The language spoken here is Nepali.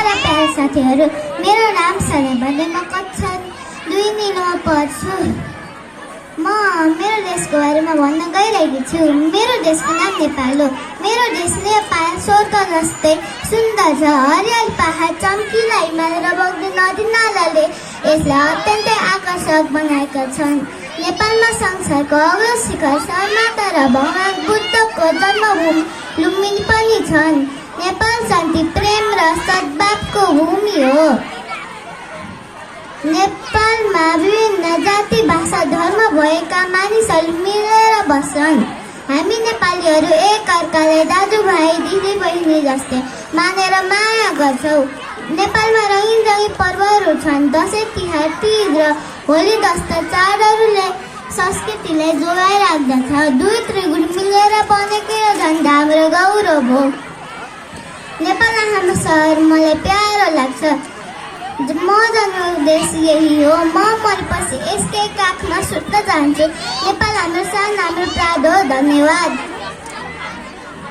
प्यारा प्यारा साथीहरू, मेरो नाम सरे भने म कक्षा 2 मा पढ्छु। म मेरो देशको बारेमा भन्न गइरहेकी छु। मेरो देशको नाम नेपाल हो। मेरो देश नेपाल स्वर्ग जस्तै सुन्दर छ। हरियाली पहाड, चम्किला हिमाल र बग्ने नदी नालाले यसलाई अत्यन्तै आकर्षक बनाएका छन्। नेपालमा संसारको अग्लो शिखर सगरमाथा र भगवान बुद्धको जन्मभूमि लुम्बिनी पनि छन्। नेपाल शान्ति, प्रेम र सद्भावको भूमि हो। नेपालमा विभिन्न जाति, भाषा, धर्म भएका मानिसहरू मिलेर बस्छन्। हामी नेपालीहरू एकअर्कालाई दाजुभाइ, दिदीबहिनी जस्तै मानेर माया गर्छौँ। नेपालमा रङ्गिन रङ्गिन पर्वहरू छन्। दसैँ, तिहार, तीज र होली जस्ता चाडहरूले संस्कृतिलाई जोगाएर राख्दछ। दुई त्रिगुण मिलेर बनेको यो झन्डा हाम्रो गौरव हो। नेपाल हाम्रो सहर मलाई प्यारो लाग्छ। म जन्मेको देश यही हो। म मरेपछि यसकै काखमा सुत्न चाहन्छु। नेपाल हाम्रो शान, हाम्रो प्राण हो। धन्यवाद।